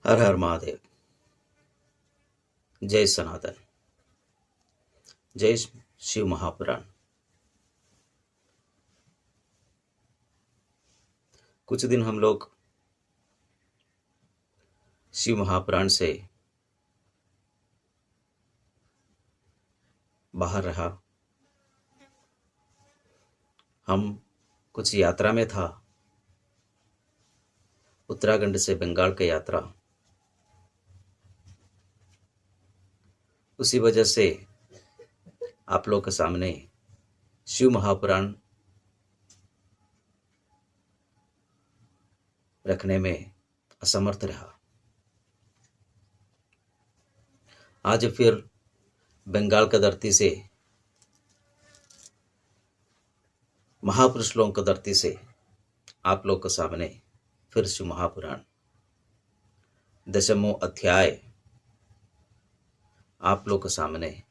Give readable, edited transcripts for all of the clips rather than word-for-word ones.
हर हर महादेव। जय सनातन। जय शिव महापुराण। कुछ दिन हम लोग शिव महापुराण से बाहर रहा। हम कुछ यात्रा में था, उत्तराखंड से बंगाल की यात्रा। उसी वजह से आप लोग के सामने शिव महापुराण रखने में असमर्थ रहा। आज फिर बंगाल की धरती से, महापुरुष लोगों की धरती से आप लोग के सामने फिर शिव महापुराण 10वां अध्याय आप लोग के सामने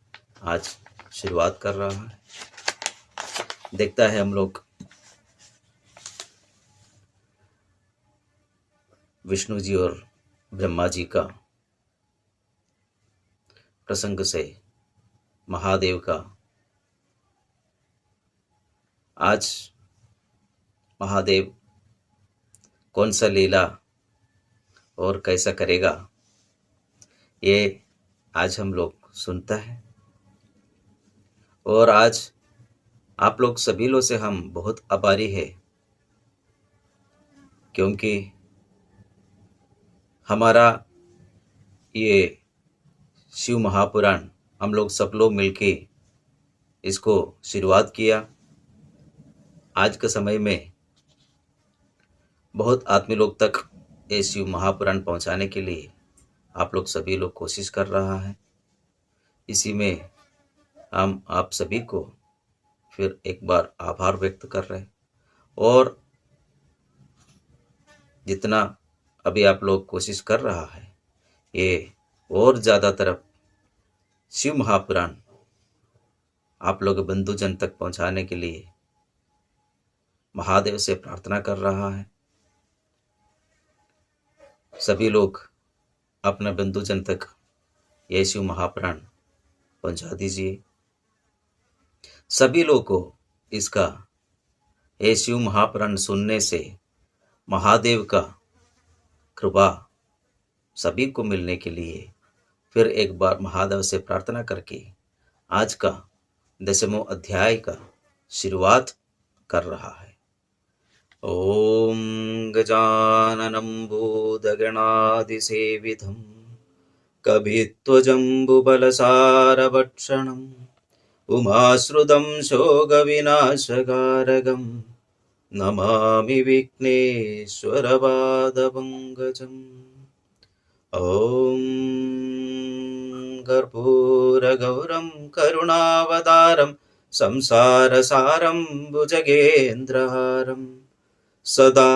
आज शुरुआत कर रहा है। देखता है हम लोग विष्णु जी और ब्रह्मा जी का प्रसंग से महादेव का आज महादेव कौन सा लीला और कैसा करेगा, ये आज हम लोग सुनता है। और आज आप लोग सभी लोग से हम बहुत आभारी है, क्योंकि हमारा ये शिव महापुराण हम लोग सब लोग मिलके इसको शुरुआत किया। आज के समय में बहुत आदमी लोग तक ये शिव महापुराण पहुंचाने के लिए आप लोग सभी लोग कोशिश कर रहा है। इसी में हम आप सभी को फिर एक बार आभार व्यक्त कर रहे हैं। और जितना अभी आप लोग कोशिश कर रहा है, ये और ज़्यादा तरफ शिव महापुराण आप लोग बंधुजन तक पहुंचाने के लिए महादेव से प्रार्थना कर रहा है। सभी लोग अपने बंधुजन तक ये शिव महापुराण पहुंचा दीजिए। सभी लोग को इसका ये शिव महापुराण सुनने से महादेव का कृपा सभी को मिलने के लिए फिर एक बार महादेव से प्रार्थना करके आज का 10वां अध्याय का शुरुआत कर रहा है। ओम गजाननं भूतगणाधिसेवितं कपिध्वजम्बुफलसारभक्षणम् उमाश्रुतं शोकविनाशकारकं नमामि विघ्नेश्वरपादपङ्कजम्। ॐ कर्पूरगौरं करुणावतारं संसारसारं भुजगेन्द्रहारं सदा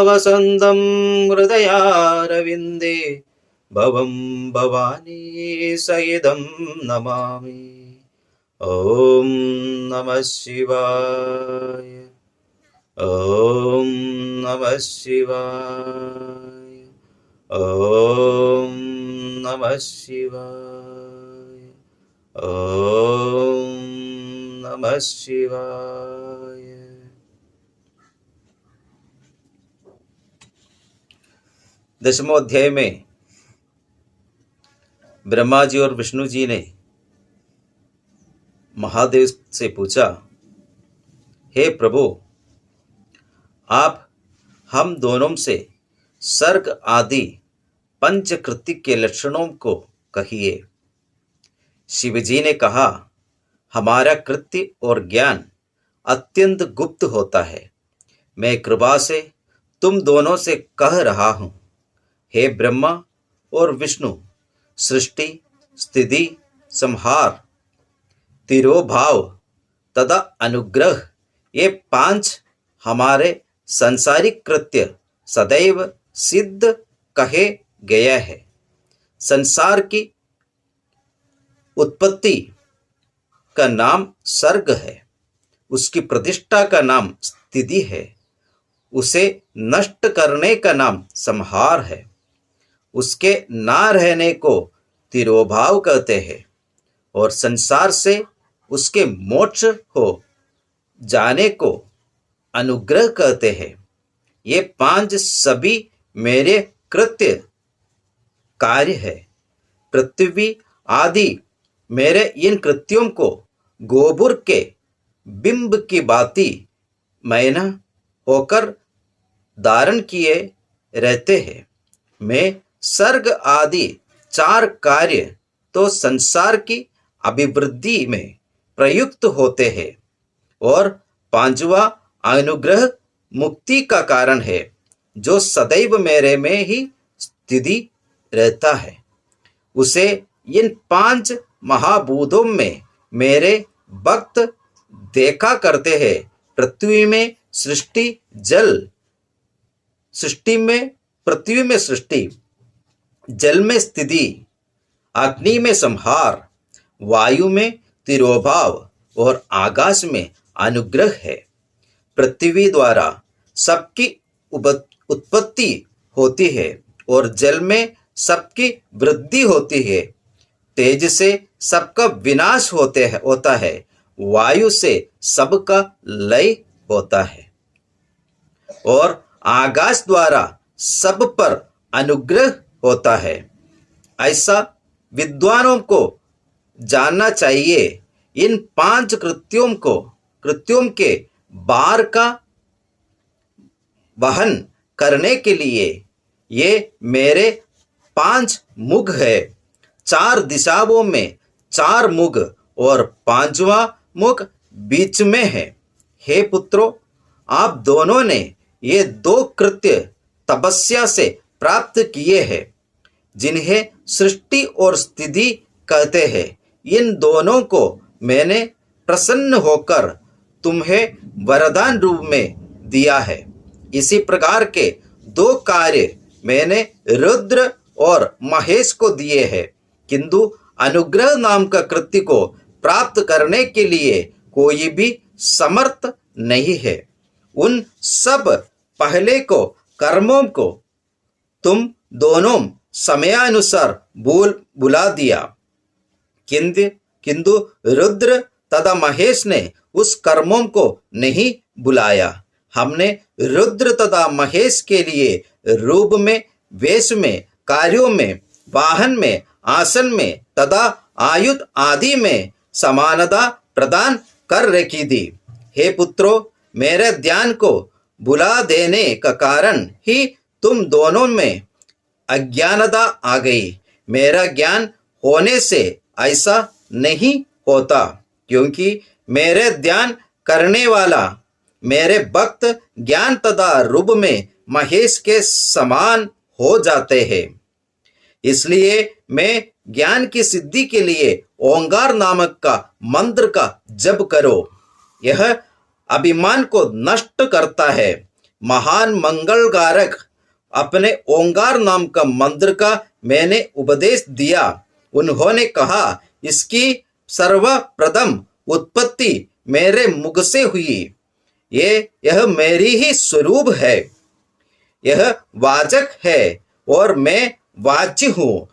वसन्तं हृदयारविन्दे भवं भवानी सहितं नमामि। ॐ नमः शिवाय। ॐ नमः शिवाय। ॐ नमः शिवाय। ॐ नमः शिवाय। दसवें अध्याय में ब्रह्मा जी और विष्णु जी ने महादेव से पूछा, हे प्रभु, आप हम दोनों से सर्ग आदि पंचकृत्य के लक्षणों को कहिए। शिवजी ने कहा, हमारा कृत्य और ज्ञान अत्यंत गुप्त होता है। मैं कृपा से तुम दोनों से कह रहा हूं, हे ब्रह्मा और विष्णु, सृष्टि, स्थिति, संहार, तिरोभाव तथा अनुग्रह, ये 5 हमारे सांसारिक कृत्य सदैव सिद्ध कहे गया है। संसार की उत्पत्ति का नाम सर्ग है, उसकी प्रतिष्ठा का नाम स्थिति है, उसे नष्ट करने का नाम संहार है उसके ना रहने को तिरोभाव कहते हैं और संसार से उसके मोक्ष हो जाने को अनुग्रह कहते हैं। ये 5 सभी मेरे कृत्य कार्य है। पृथ्वी आदि मेरे इन कृत्यों को गोबर के बिंब की भांति मैना होकर धारण किए रहते हैं। मैं सर्ग आदि 4 कार्य तो संसार की अभिवृद्धि में प्रयुक्त होते हैं और 5वां अनुग्रह मुक्ति का कारण है, जो सदैव मेरे में ही स्थिति रहता है। उसे इन 5 महाभूतों में मेरे भक्त देखा करते हैं। पृथ्वी में सृष्टि, पृथ्वी में सृष्टि, जल में स्थिति, अग्नि में संहार, वायु में तिरोभाव और आकाश में अनुग्रह है। पृथ्वी द्वारा सबकी उत्पत्ति होती है और जल में सबकी वृद्धि होती है। तेज से सबका विनाश होता है, वायु से सबका लय होता है और आकाश द्वारा सब पर अनुग्रह होता है। ऐसा विद्वानों को जानना चाहिए। इन 5 कृत्यों के भार का वहन करने के लिए ये मेरे 5 मुख है। 4 दिशाओं में 4 मुख और 5वां मुख बीच में है। हे पुत्रों, आप दोनों ने ये 2 कृत्य तपस्या से प्राप्त किए हैं, जिन्हें सृष्टि और स्थिति कहते हैं। इन दोनों को मैंने प्रसन्न होकर तुम्हें वरदान रूप में दिया है। इसी प्रकार के 2 कार्य मैंने रुद्र और महेश को दिए हैं, किंतु अनुग्रह नाम का कृत्य को प्राप्त करने के लिए कोई भी समर्थ नहीं है। उन सब पहले को कर्मों को तुम दोनों समयानुसार बुला दिया, किंतु रुद्र तथा महेश ने उस कर्मों को नहीं बुलाया। हमने रुद्र तथा महेश के लिए रूप में, वेश में, कार्यों में, वाहन में, आसन में तथा आयुध आदि में समानता प्रदान कर रखी थी। हे पुत्रों, मेरे ध्यान को बुला देने का कारण ही तुम दोनों में अज्ञानता आ गई। मेरा ज्ञान होने से ऐसा नहीं होता, क्योंकि मेरे ध्यान करने वाला मेरे भक्त ज्ञान तथा रूप में महेश के समान हो जाते हैं। इसलिए मैं ज्ञान की सिद्धि के लिए ओंकार नामक का मंत्र का जप करो। यह अभिमान को नष्ट करता है। महान मंगलकारक अपने ओंकार नाम का मंत्र का मैंने उपदेश दिया। उन्होंने कहा, इसकी सर्वप्रथम उत्पत्ति मेरे मुख से हुई। यह मेरी ही स्वरूप है। यह वाचक है और मैं वाच्य हूँ।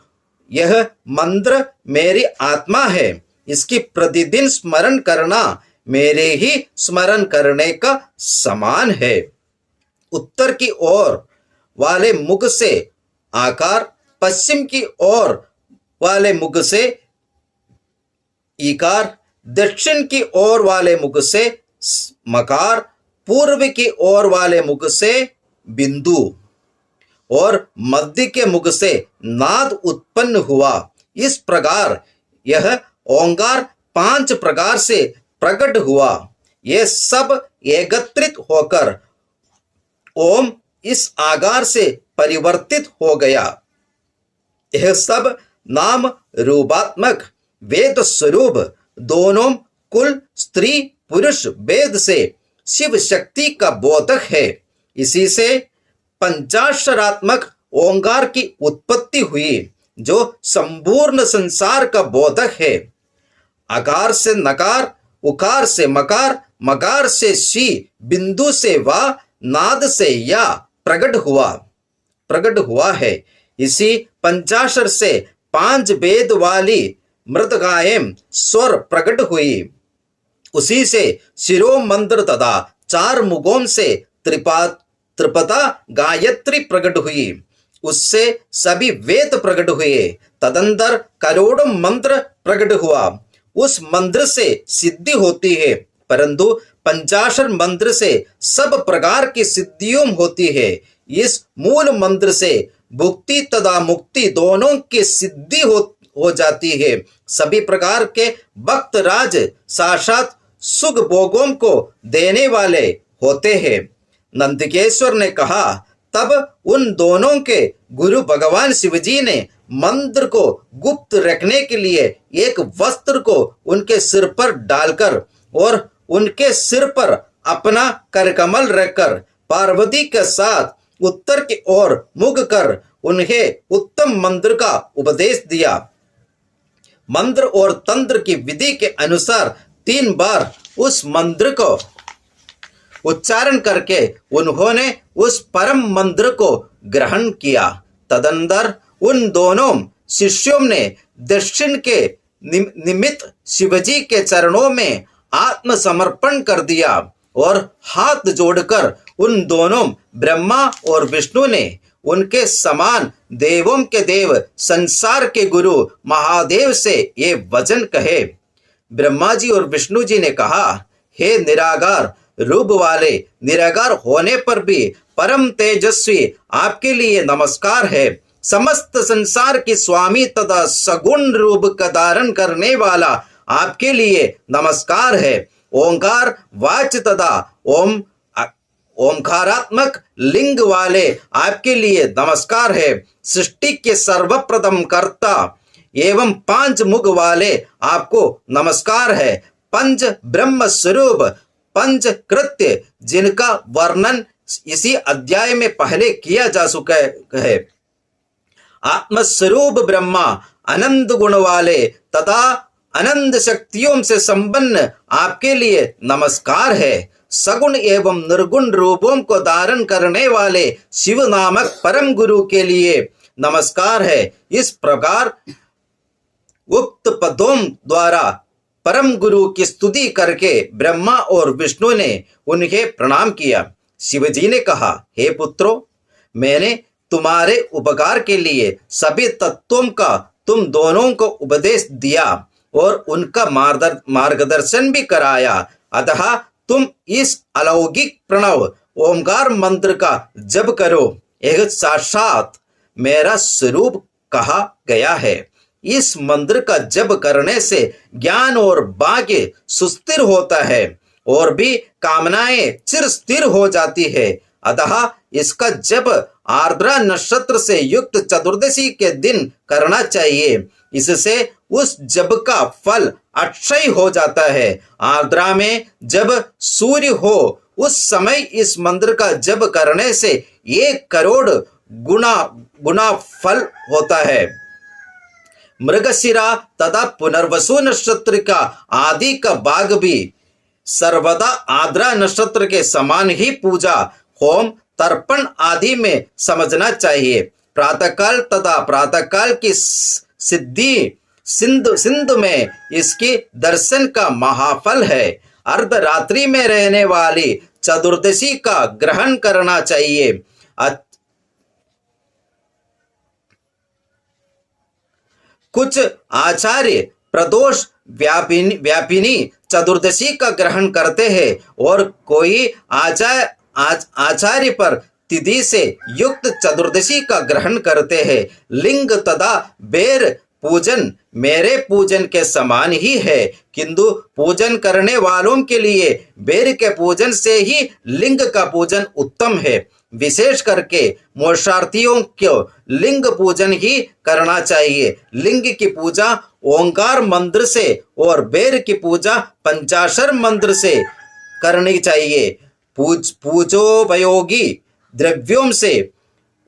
यह मंत्र मेरी आत्मा है। इसकी प्रतिदिन स्मरण करना मेरे ही स्मरण करने का समान है। उत्तर की ओर वाले मुख से आकार, पश्चिम की ओर वाले मुख से ईकार, दक्षिण की ओर वाले मुख से मकार, पूर्व की ओर वाले मुख से बिंदु और मध्य के मुख से नाद उत्पन्न हुआ। इस प्रकार यह ओंकार 5 प्रकार से प्रकट हुआ। यह सब एकत्रित होकर ओम इस आकार से परिवर्तित हो गया। यह सब नाम रूपात्मक वेद स्वरूप दोनों कुल स्त्री पुरुष वेद से शिव शक्ति का बोधक है। इसी से पंचाक्षरात्मक ओंकार की उत्पत्ति हुई, जो संपूर्ण संसार का बोधक है। अकार से नकार, उकार से मकार, मकार से शी, बिंदु से वा, नाद से या प्रकट हुआ है। इसी पंचाशर से 5 वेद वाली मृदगाएं स्वर प्रकट हुई। उसी से शिरो मंत्र तथा 4 मुगों से त्रिपदा गायत्री प्रकट हुई। उससे सभी वेद प्रकट हुए। तदंतर करोड़ों मंत्र प्रकट हुआ। उस मंत्र से सिद्धि होती है, परंतु पंचाशर मंत्र से सब प्रकार की सिद्धियों होती है। इस मूल मंत्र से भुक्ति तथा मुक्ति दोनों की सिद्धि हो जाती है। सभी प्रकार के भक्त राज साक्षात सुख भोगों को देने वाले होते हैं। नंदिकेश्वर ने कहा, तब उन दोनों के गुरु भगवान शिवजी ने मंत्र को गुप्त रखने के लिए एक वस्त्र को उनके सिर पर डालकर और उनके सिर पर अपना करकमल रखकर पार्वती के साथ उत्तर की ओर मुख कर उन्हें उत्तम मंत्र का उपदेश दिया। मंत्र और तंत्र की विधि के अनुसार 3 बार उस मंत्र को उच्चारण करके उन्होंने उस परम मंत्र को ग्रहण किया। तदंतर उन दोनों शिष्यों ने दक्षिण के निमित्त शिवजी के चरणों में आत्मसमर्पण कर दिया और हाथ जोड़कर उन दोनों ब्रह्मा और विष्णु ने उनके समान देवों के देव संसार के गुरु महादेव से ये वचन कहे। ब्रह्मा जी और विष्णु जी ने कहा, हे निराकार रूप वाले, निराकार होने पर भी परम तेजस्वी, आपके लिए नमस्कार है। समस्त संसार के स्वामी तथा सगुण रूप का धारण करने वाला आपके लिए नमस्कार है। ओंकार वाच तथा ओंकारात्मक लिंग वाले आपके लिए नमस्कार है। सृष्टि के सर्वप्रथम कर्ता एवं 5 मुख वाले आपको नमस्कार है। पंच ब्रह्म स्वरूप पंच कृत्य जिनका वर्णन इसी अध्याय में पहले किया जा चुका है। आत्मस्वरूप ब्रह्मा अनंत गुण वाले तथा अनंत शक्तियों से संपन्न आपके लिए नमस्कार है। सगुण एवं निर्गुण रूपों को धारण करने वाले शिव नामक परम गुरु के लिए नमस्कार है। इस प्रकार उक्त पदों द्वारा परम गुरु की स्तुति करके ब्रह्मा और विष्णु ने उन्हें प्रणाम किया। शिवजी ने कहा, हे पुत्रों, मैंने तुम्हारे उपकार के लिए सभी तत्वों का तुम दोनों को उपदेश दिया और उनका मार्गदर्शन भी कराया। अतः तुम इस अलौकिक प्रणव ओंकार मंत्र का जप करो। यह साक्षात मेरा स्वरूप कहा गया है। इस मंत्र का जप करने से ज्ञान और भाग्य सुस्थिर होता है और भी कामनाएं चिर स्थिर हो जाती है। अतः इसका जप आर्द्रा नक्षत्र से युक्त चतुर्दशी के दिन करना चाहिए। इससे उस जप का फल अक्षय हो जाता है। आर्द्रा में जब सूर्य हो उस समय इस मंत्र का जप करने से 1 करोड़ गुना फल होता है। मृगशिरा तथा पुनर्वसु नक्षत्र का आदि का भाग भी सर्वदा आर्द्रा नक्षत्र के समान ही पूजा होम तर्पण आदि में समझना चाहिए। प्रातःकाल तथा प्रातःकाल की सिंध में इसके दर्शन का महाफल है। अर्धरात्रि में रहने वाली चतुर्दशी का ग्रहण करना चाहिए। कुछ आचार्य प्रदोष व्यापिनी चतुर्दशी का ग्रहण करते हैं और कोई आचार्य पर तिथि से युक्त चतुर्दशी का ग्रहण करते हैं। लिंग तथा बेर पूजन मेरे पूजन के समान ही है, किंतु पूजन करने वालों के लिए बेर के पूजन से ही लिंग का पूजन उत्तम है। विशेष करके मोक्षार्थियों को लिंग पूजन ही करना चाहिए। लिंग की पूजा ओंकार मंत्र से और बेर की पूजा पंचाक्षर मंत्र से करनी चाहिए। पूजोपयोगी द्रव्यों से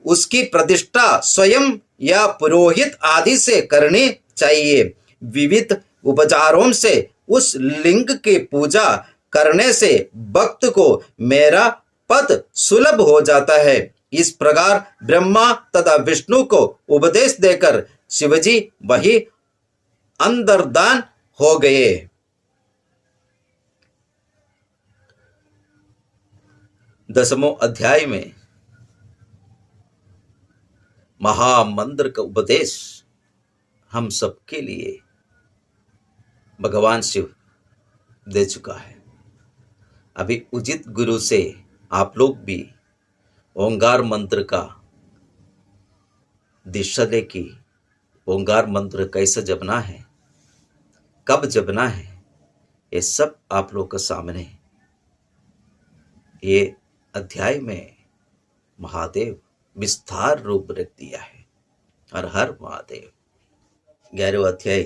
उसकी प्रतिष्ठा स्वयं या पुरोहित आदि से करनी चाहिए। विविध उपचारों से उस लिंग की पूजा करने से भक्त को मेरा पद सुलभ हो जाता है। इस प्रकार ब्रह्मा तथा विष्णु को उपदेश देकर शिवजी वही अंतर्धान हो गए। 10वें अध्याय में महामंत्र का उपदेश हम सबके लिए भगवान शिव दे चुका है। अभी उचित गुरु से आप लोग भी ओंकार मंत्र का दिशा दे कि ओंकार मंत्र कैसे जपना है, कब जपना है, ये सब आप लोग के सामने ये अध्याय में महादेव विस्तार रूप रख दिया है। हर हर महादेव। 11वां अध्याय।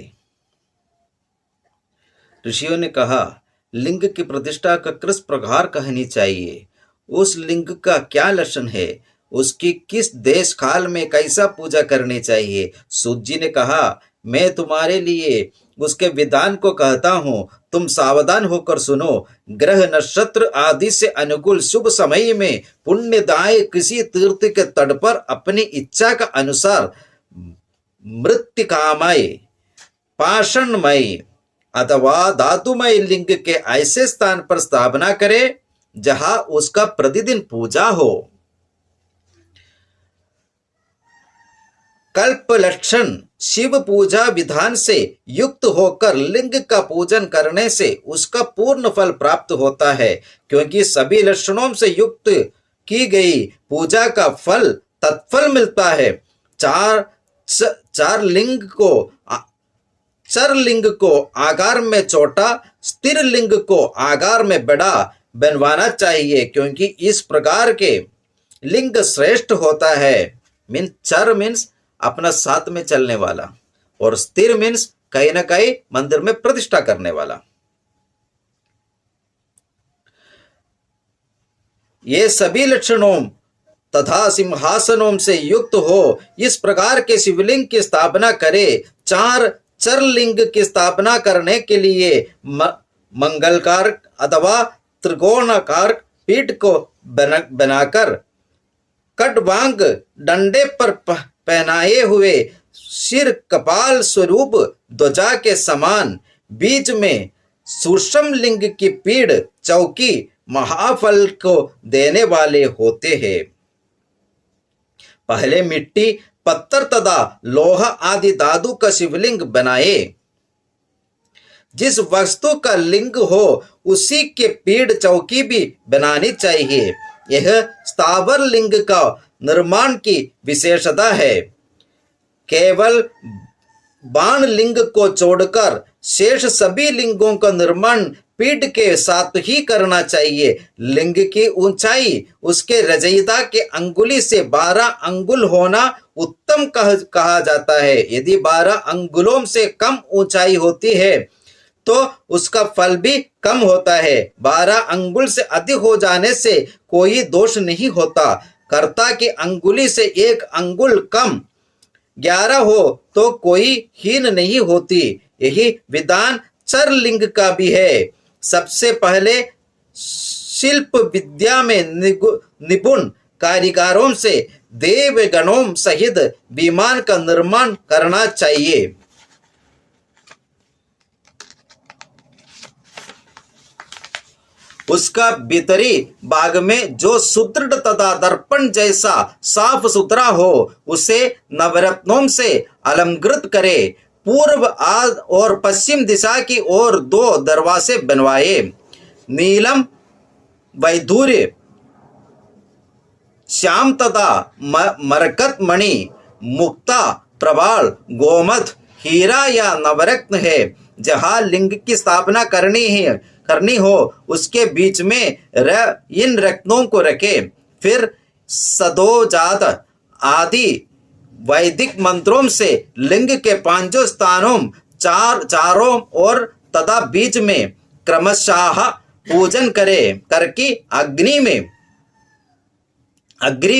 ऋषियों ने कहा, लिंग की प्रतिष्ठा का किस प्रकार कहनी चाहिए, उस लिंग का क्या लक्षण है, उसकी किस देश काल में कैसा पूजा करनी चाहिए। सूत जी ने कहा, मैं तुम्हारे लिए उसके विधान को कहता हूँ, तुम सावधान होकर सुनो। ग्रह नक्षत्र आदि से अनुकूल शुभ समय में पुण्यदाय किसी तीर्थ के तट पर अपनी इच्छा का अनुसार मृत्तिकामय, पाषाणमय अथवा धातुमय लिंग के ऐसे स्थान पर स्थापना करे जहां उसका प्रतिदिन पूजा हो। कल्प लक्षण शिव पूजा विधान से युक्त होकर लिंग का पूजन करने से उसका पूर्ण फल प्राप्त होता है, क्योंकि सभी लक्षणों से युक्त की गई पूजा का फल तत्फल मिलता है। चर लिंग को आकार में छोटा, स्थिर लिंग को आकार में बड़ा बनवाना चाहिए, क्योंकि इस प्रकार के लिंग श्रेष्ठ होता है। चर मीन्स अपना साथ में चलने वाला, और स्थिर मीन्स कहीं ना कहीं मंदिर में प्रतिष्ठा करने वाला। ये सभी लक्षणों तथा सिंहासनों से युक्त हो, इस प्रकार के शिवलिंग की स्थापना करे। 4 चरलिंग की स्थापना करने के लिए मंगलकार अथवा त्रिकोणाकार पीठ को बनाकर कटवांग डंडे पर पहनाए हुए सिर कपाल स्वरूप ध्वजा के समान, बीच में सूक्ष्म लिंग की पीठ चौकी महाफल को देने वाले होते हैं। पहले मिट्टी, पत्थर तथा लोहा आदि धातु का शिवलिंग बनाए। जिस वस्तु का लिंग हो उसी के पीठ चौकी भी बनानी चाहिए। यह स्थावर लिंग का निर्माण की विशेषता है। केवल बाण लिंग को छोड़कर शेष सभी लिंगों का निर्माण पीठ के साथ ही करना चाहिए। लिंग की ऊंचाई उसके रचयिता के अंगुली से 12 अंगुल होना उत्तम कहा जाता है। यदि 12 अंगुलों से कम ऊंचाई होती है तो उसका फल भी कम होता है। 12 अंगुल से अधिक हो जाने से कोई दोष नहीं होता। कर्ता की अंगुली से 1 अंगुल कम 11 हो तो कोई हीन नहीं होती। यही विधान चरलिंग का भी है। सबसे पहले शिल्प विद्या में निपुण कारीगरों से देवगणों सहित विमान का निर्माण करना चाहिए। उसका भीतरी भाग में जो सुदृढ़ तथा दर्पण जैसा साफ सुथरा हो उसे नवरत्नों से अलंकृत करे। पूर्व और पश्चिम दिशा की ओर 2 दरवाजे बनवाए। नीलम वैधूर्य श्याम तथा मरकत मणि, मुक्ता, प्रवाल, गोमत, हीरा या नवरत्न है। जहाँ लिंग की स्थापना करनी हो उसके बीच में इन रत्नों को रखे। फिर सदोजात आदि वैदिक मंत्रों से लिंग के 5 स्थानों चारों ओर तथा बीच में क्रमशः पूजन करके अग्नि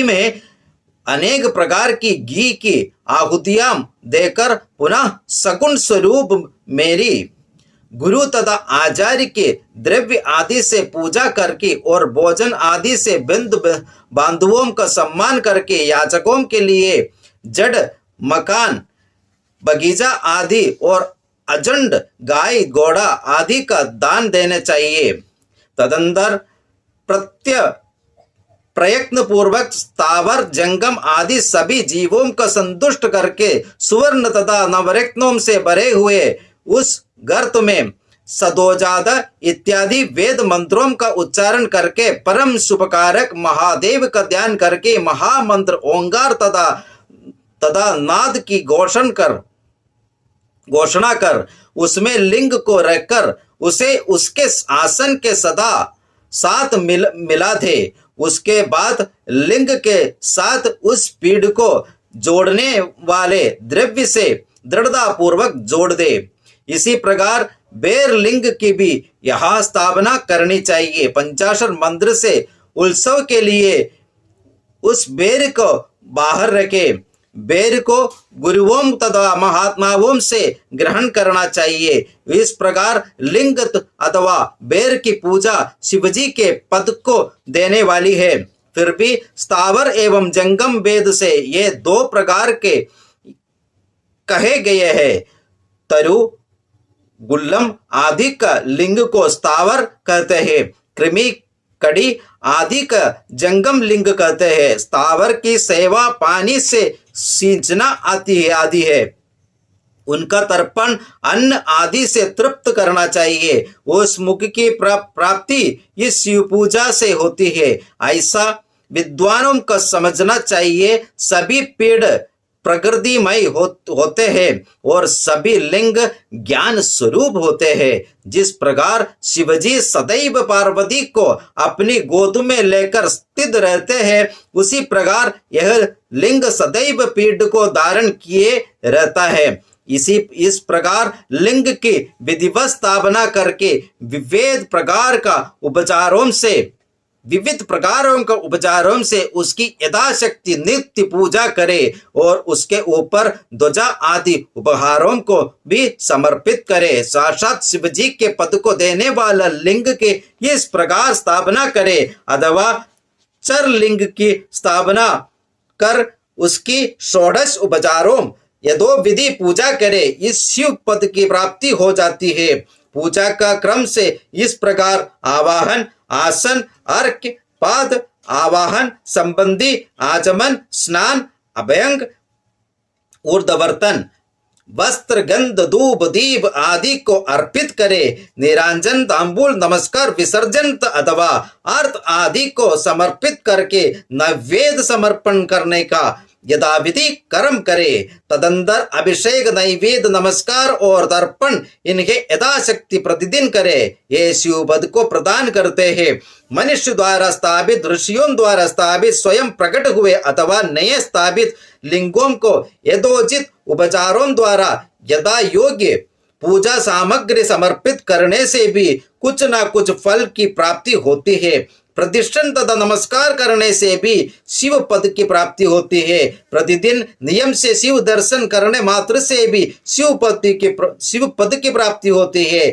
में अनेक प्रकार की घी की आहुतियां देकर पुनः सगुण स्वरूप मेरी गुरु तथा आचार्य के द्रव्य आदि से पूजा करके और भोजन आदि से बंधु बांधवों का सम्मान करके याचकों के लिए जड़ मकान बगीचा आदि और अजंड गाय घोड़ा आदि का दान देना चाहिए। तदंतर प्रयत्न पूर्वक स्थावर जंगम आदि सभी जीवों को संतुष्ट करके सुवर्ण तथा नवरत्नों से भरे हुए उस गर्त में सदोजात इत्यादि वेद मंत्रों का उच्चारण करके परम शुभकारक महादेव का ध्यान करके महामंत्र ओंकार तथा नाद की घोषणा कर उसमें लिंग को रखकर उसे उसके आसन के सदा साथ मिला दे। उसके बाद लिंग के साथ उस पीढ़ को जोड़ने वाले द्रव्य से दृढ़ता पूर्वक जोड़ दे। इसी प्रकार बेर लिंग की भी यहाँ स्थापना करनी चाहिए। पंचाक्षर मंत्र से उत्सव के लिए उस बेर को बाहर रखे। बेर को गुरुओं तथा महात्माओं से ग्रहण करना चाहिए। इस प्रकार लिंग अथवा बेर की पूजा शिवजी के पद को देने वाली है। फिर भी स्थावर एवं जंगम वेद से ये दो प्रकार के कहे गए हैं। तरु गुल्लम आदि का लिंग को स्थावर कहते हैं। कृमि कड़ी आदि का जंगम लिंग कहते हैं। स्थावर की सेवा पानी से सींचना आदि है। उनका तर्पण अन्न आदि से तृप्त करना चाहिए। उस मुख की प्राप्ति इस शिव पूजा से होती है, ऐसा विद्वानों को समझना चाहिए। सभी पेड़ प्रकृतिमय होते हैं और सभी लिंग ज्ञान स्वरूप होते हैं। जिस प्रकार शिवजी सदैव पार्वती को अपनी गोद में लेकर स्थित रहते हैं, उसी प्रकार यह लिंग सदैव पीठ को धारण किए रहता है। इस प्रकार लिंग की विधिवत स्थापना करके विविध प्रकारों का उपचारों से उसकी यथाशक्ति नित्य पूजा करे और उसके ऊपर ध्वजा आदि उपहारों को भी समर्पित करे। साक्षात शिवजी के पद को देने वाला लिंग के इस प्रकार स्थापना करे अथवा चर लिंग की स्थापना कर उसकी षोडश उपचारों यथोविधि पूजा करे। इस शिव पद की प्राप्ति हो जाती है। पूजा का क्रम से इस प्रकार आवाहन, आसन, अर्घ्य, पाद, आवाहन संबंधी आचमन, स्नान, अभ्यंग, ऊर्ध्ववर्तन, वस्त्र, गंध, धूप, दीप आदि को अर्पित करे। निरांजन, तांबूल, नमस्कार, विसर्जन अथवा अर्थ आदि को समर्पित करके नैवेद्य समर्पण करने का यथाविधि कर्म करे। तदंतर अभिषेक, नैवेद्य, नमस्कार और तर्पण इनके यथाशक्ति प्रतिदिन करे। ये शिव पद को प्रदान करते हैं। मनुष्य द्वारा स्थापित, ऋषियों द्वारा स्थापित, स्वयं प्रकट हुए अथवा नए स्थापित लिंगों को यथोचित उपचारों द्वारा यथा योग्य पूजा सामग्री समर्पित करने से भी कुछ न कुछ फल की प्राप्ति होती है। प्रतिष्ठन तथा नमस्कार करने से भी शिव पद की प्राप्ति होती है। प्रतिदिन नियम से शिव दर्शन करने मात्र से भी शिव पद की प्राप्ति होती है।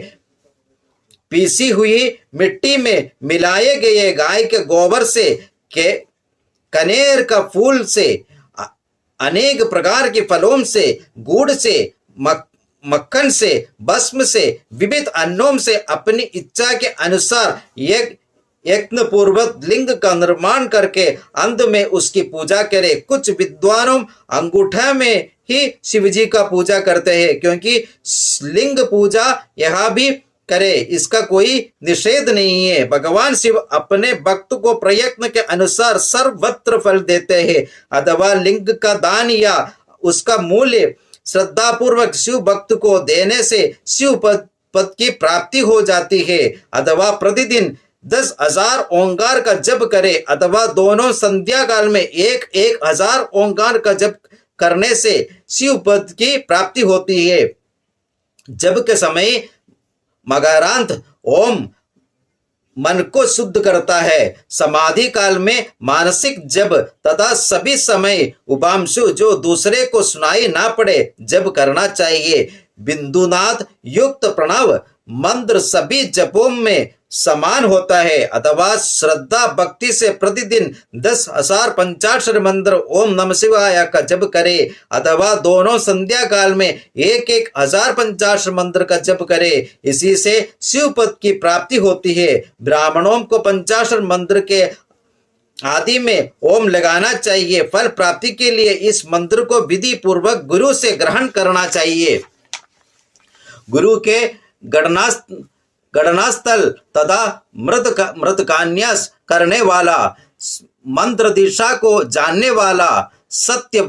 पीसी हुई मिट्टी में मिलाए गए गाय के गोबर से, के कनेर का फूल से, अनेक प्रकार के फलों से, गुड़ से, मक्खन से, भस्म से, विविध अन्नों से अपनी इच्छा के अनुसार यत्न पूर्वक लिंग का निर्माण करके अंत में उसकी पूजा करे। कुछ विद्वानों अंगूठा में ही शिवजी का पूजा करते हैं, क्योंकि लिंग पूजा यहाँ भी करे इसका कोई निषेध नहीं है। भगवान शिव अपने भक्त को प्रयत्न के अनुसार सर्वत्र फल देते हैं। अथवा लिंग का दान या उसका मूल्य श्रद्धा पूर्वक शिव भक्त को देने से शिव पद की प्राप्ति हो जाती है। अथवा प्रतिदिन 10,000 ओंकार का जप करे अथवा दोनों संध्या काल में 1,000 ओंकार का जप करने से शिव पद की प्राप्ति होती है। जप के समय मकरांत ओम मन को शुद्ध करता है। समाधि काल में मानसिक जप तथा सभी समय उपांशु जो दूसरे को सुनाई ना पड़े जप करना चाहिए। बिंदुनाथ युक्त प्रणव मंत्र सभी जपों में समान होता है, अथवा श्रद्धा भक्ति से प्रतिदिन 10,000 पंचाक्षर मंत्र ओम नमः शिवाय का जप करे, अथवा दोनों संध्या काल में 1,000 पंचाक्षर मंत्र का जप करे। इसी से शिव पद की प्राप्ति होती है। ब्राह्मणों को पंचाक्षर मंत्र के आदि में ओम लगाना चाहिए। फल प्राप्ति के लिए इस मंत्र को विधि पूर्वक गुरु से ग्रहण करना चाहिए। गुरु के गणनास्थल तथा मृतकान्यास करने वाला, मंत्र दिशा को जानने वाला, सत्य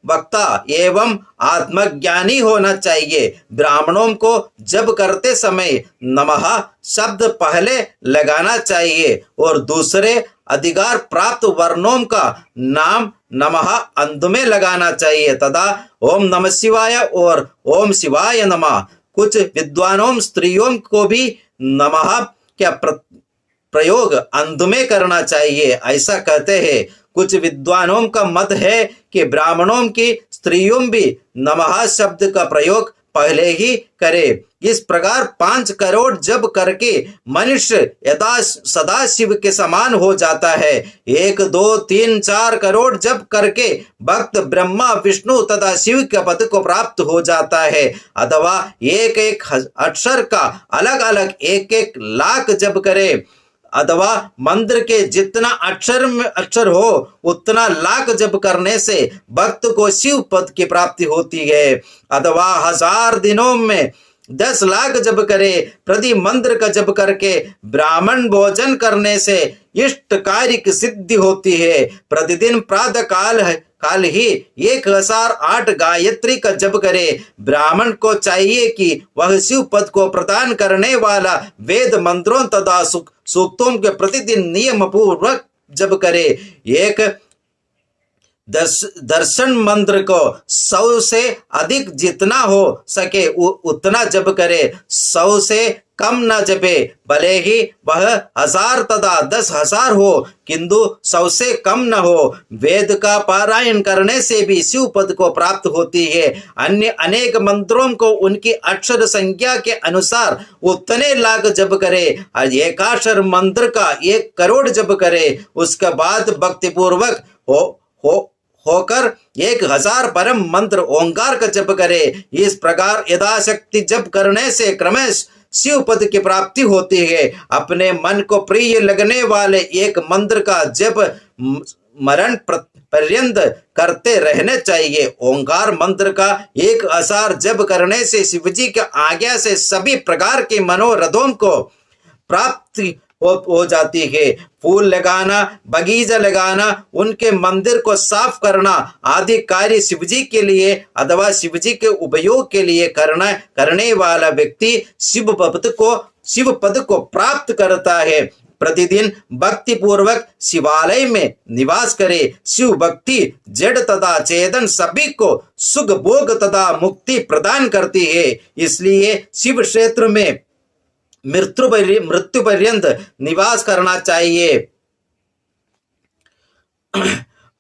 वक्ता एवं आत्मज्ञानी होना चाहिए। ब्राह्मणों को जप करते समय नमः शब्द पहले लगाना चाहिए और दूसरे अधिकार प्राप्त वर्णों का नाम नमः अंत में लगाना चाहिए तथा ओम नमः शिवाय और ओम शिवाय नमः। कुछ विद्वानों स्त्रियों को भी नमः क्या प्रयोग अंत में करना चाहिए, ऐसा कहते हैं। कुछ विद्वानों का मत है कि ब्राह्मणों की स्त्रियों भी नमः शब्द का प्रयोग पहले ही करे। इस प्रकार 5 करोड़ जप करके मनुष्य यथा सदा शिव के समान हो जाता है। 1, 2, 3, 4 करोड़ जप करके भक्त ब्रह्मा विष्णु तथा शिव के पद को प्राप्त हो जाता है, अथवा एक एक अक्षर का अलग अलग 1-1 लाख जप करे, अथवा मंत्र के जितना अक्षर हो उतना लाख जप करने से भक्त को शिव पद की प्राप्ति होती है, अथवा 1000 दिनों में 10 लाख जप करे। प्रति मंत्र का जप करके ब्राह्मण भोजन करने से इष्ट कार्य की सिद्धि होती है। प्रतिदिन प्रातः काल ही 1008 गायत्री का जप करे। ब्राह्मण को चाहिए कि वह शिव पद को प्रदान करने वाला वेद मंत्रों तथा सूक्तों के प्रतिदिन नियम पूर्वक जप करे। एक दर्शन मंत्र को 100 से अधिक जितना हो सके उतना जप करे। 100 से कम न जपे, भले ही वह 1000 तथा 10,000 हो, किंतु 100 से कम न हो। वेद का पारायण करने से भी शिव पद को प्राप्त होती है। अन्य अनेक मंत्रों को उनकी अक्षर संख्या के अनुसार उतने लाख जप करे। एकाक्षर मंत्र का 1 करोड़ जप करे। उसके बाद भक्ति पूर्वक होकर 1000 परम मंत्र ओंकार का जप करे। इस प्रकार यथाशक्ति जप करने से क्रमश शिव पद की प्राप्ति होती है। अपने मन को प्रिय लगने वाले एक मंत्र का जप मरण पर्यंत करते रहने चाहिए। ओंकार मंत्र का 1000 जप करने से शिवजी की आज्ञा से सभी प्रकार के मनोरथों को प्राप्ति हो जाती है। फूल लगाना, बगीचा लगाना, उनके मंदिर को साफ करना आदि कार्य शिवजी के लिए अथवा शिवजी के उपयोग के लिए करने वाला व्यक्ति शिव पद को प्राप्त करता है। प्रतिदिन भक्ति पूर्वक शिवालय में निवास करे। शिव भक्ति जड़ तथा चेतन सभी को सुख भोग तथा मुक्ति प्रदान करती है। इसलिए शिव क्षेत्र में मृत्यु पर्यंत निवास करना चाहिए।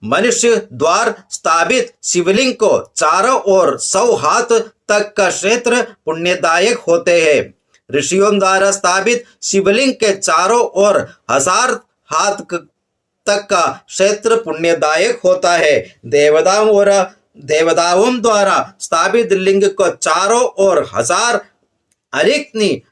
मनुष्य द्वार स्थापित शिवलिंग को चारों ओर 100 हाथ तक का क्षेत्र पुण्यदायक होते हैं। ऋषियों द्वारा स्थापित शिवलिंग के चारों ओर 1000 हाथ तक का क्षेत्र पुण्यदायक होता है। देवताओं द्वारा स्थापित लिंग को चारों ओर 1000 अरिक्नी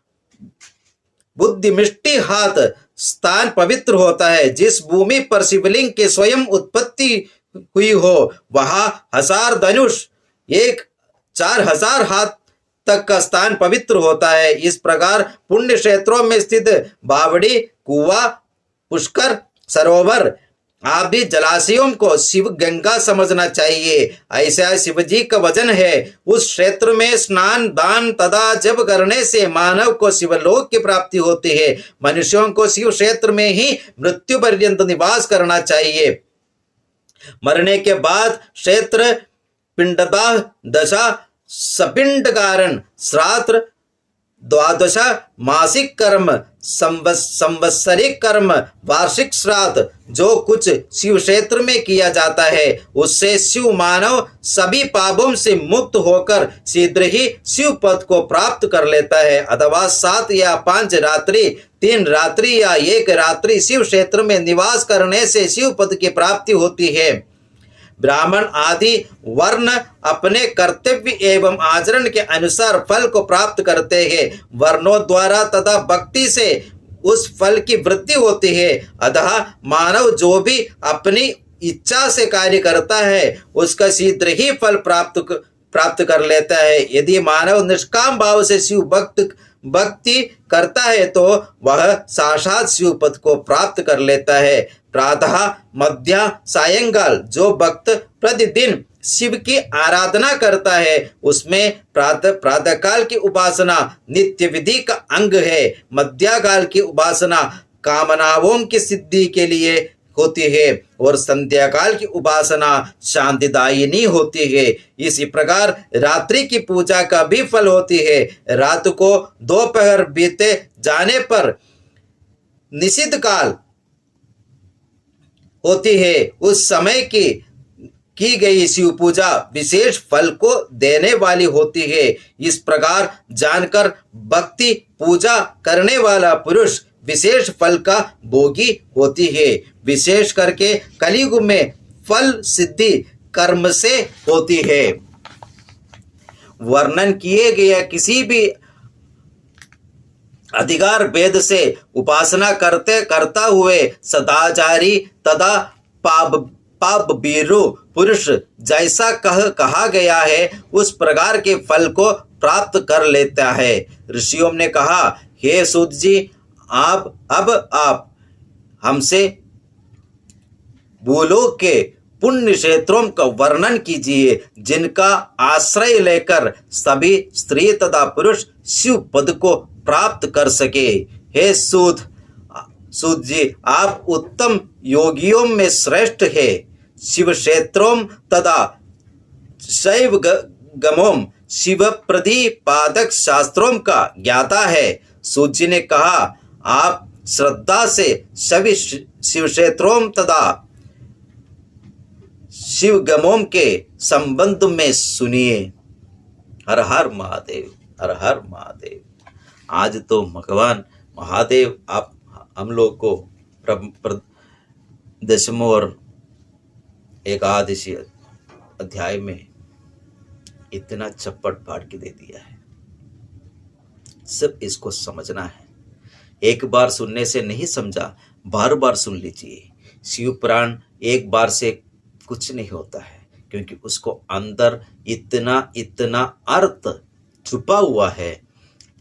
बुद्धिमिष्टि हाथ स्थान पवित्र होता है। जिस भूमि पर शिवलिंग के स्वयं उत्पत्ति हुई हो वहां 1000 धनुष 4000 हाथ तक का स्थान पवित्र होता है। इस प्रकार पुण्य क्षेत्रों में स्थित बावड़ी, कुआं, पुष्कर, सरोवर आदि जलाशयों को शिव गंगा समझना चाहिए। ऐसा शिवजी का वचन है। उस क्षेत्र में स्नान, दान तथा जप करने से मानव को शिवलोक की प्राप्ति होती है। मनुष्यों को शिव क्षेत्र में ही मृत्यु पर्यंत निवास करना चाहिए। मरने के बाद क्षेत्र पिंडदाह दशा, सपिंड कारण, श्राद्ध, द्वादश मासिक कर्म, संवत्सरिक कर्म, वार्षिक श्राद्ध जो कुछ शिव क्षेत्र में किया जाता है उससे शिव मानव सभी पापों से मुक्त होकर शीघ्र ही शिव पद को प्राप्त कर लेता है। अथवा 7 या 5 रात्रि, 3 रात्रि या 1 रात्रि शिव क्षेत्र में निवास करने से शिव पद की प्राप्ति होती है। ब्राह्मण आदि वर्ण अपने कर्तव्य एवं आचरण के अनुसार फल को प्राप्त करते हैं। वर्णों द्वारा तथा भक्ति से उस फल की वृद्धि होती है। अतः मानव जो भी अपनी इच्छा से कार्य करता है उसका शीघ्र ही फल प्राप्त कर लेता है। यदि मानव निष्काम भाव से शिव भक्ति करता है तो वह साक्षात शिव पद को प्राप्त कर लेता है। प्रातः, मध्य, सायंकाल जो भक्त प्रतिदिन शिव की आराधना करता है उसमें प्रातः काल की उपासना नित्य विधि का अंग है। मध्यकाल की उपासना कामनाओं की सिद्धि के लिए होती है और संध्या काल की उपासना शांतिदायिनी होती है। इसी प्रकार रात्रि की पूजा का भी फल होती है। रात को दोपहर बीते जाने पर निषिद्ध काल होती है। उस समय की गई शिव पूजा विशेष फल को देने वाली होती है। इस प्रकार जानकर भक्ति पूजा करने वाला पुरुष विशेष फल का भोगी होती है। विशेष करके कलियुग में फल सिद्धि कर्म से होती है। वर्णन किए गए किसी भी अधिकार भेद से उपासना करता हुए सदाचारी तथा पाप बीरू पुरुष जैसा कहा गया है उस प्रकार के फल को प्राप्त कर लेता है। ऋषियों ने कहा, हे सूत जी, आप हमसे भूलोक के पुण्य क्षेत्रों का वर्णन कीजिए जिनका आश्रय लेकर सभी स्त्री तथा पुरुष शिव पद को प्राप्त कर सके। हे सूत जी, आप उत्तम योगियों में श्रेष्ठ है। शिव क्षेत्रों तथा शैव गमों शिव प्रतिपादक शास्त्रों का ज्ञाता है। सूत जी ने कहा, आप श्रद्धा से सभी शिव क्षेत्रों तथा शिव गमों के संबंध में सुनिए। हर हर महादेव, हर हर महादेव। आज तो भगवान महादेव आप हम लोग को दशम और एकादशी अध्याय में इतना चप्पट फाड़ के दे दिया है। सब इसको समझना है। एक बार सुनने से नहीं समझा, बार बार सुन लीजिए। शिव पुराण एक बार से कुछ नहीं होता है क्योंकि उसको अंदर इतना अर्थ छुपा हुआ है।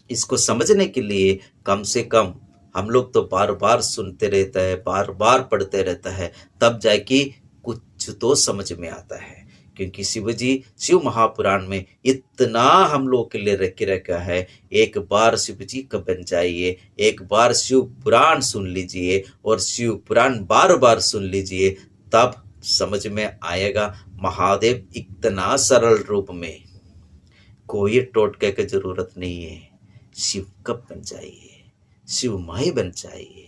इसको समझने के लिए कम से कम हम लोग तो बार बार सुनते रहता है, बार बार पढ़ते रहता है, तब जाके कुछ तो समझ में आता है। क्योंकि शिव महापुराण में इतना हम लोग के लिए रखे रखा है। एक बार शिव जी का बन जाइए, एक बार शिव पुराण सुन लीजिए और शिव पुराण बार बार सुन लीजिए, तब समझ में आएगा महादेव इतना सरल रूप में। कोई टोटके की जरूरत नहीं है। शिव कब बन जाइए, शिवमय बन जाइए।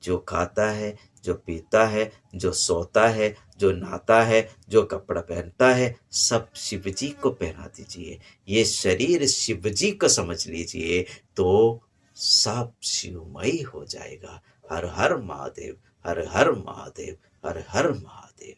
जो खाता है, जो पीता है, जो सोता है, जो नहाता है, जो कपड़ा पहनता है, सब शिव जी को पहना दीजिए। ये शरीर शिव जी को समझ लीजिए तो सब शिवमय हो जाएगा। हर हर महादेव, हर हर महादेव, हर हर महादेव।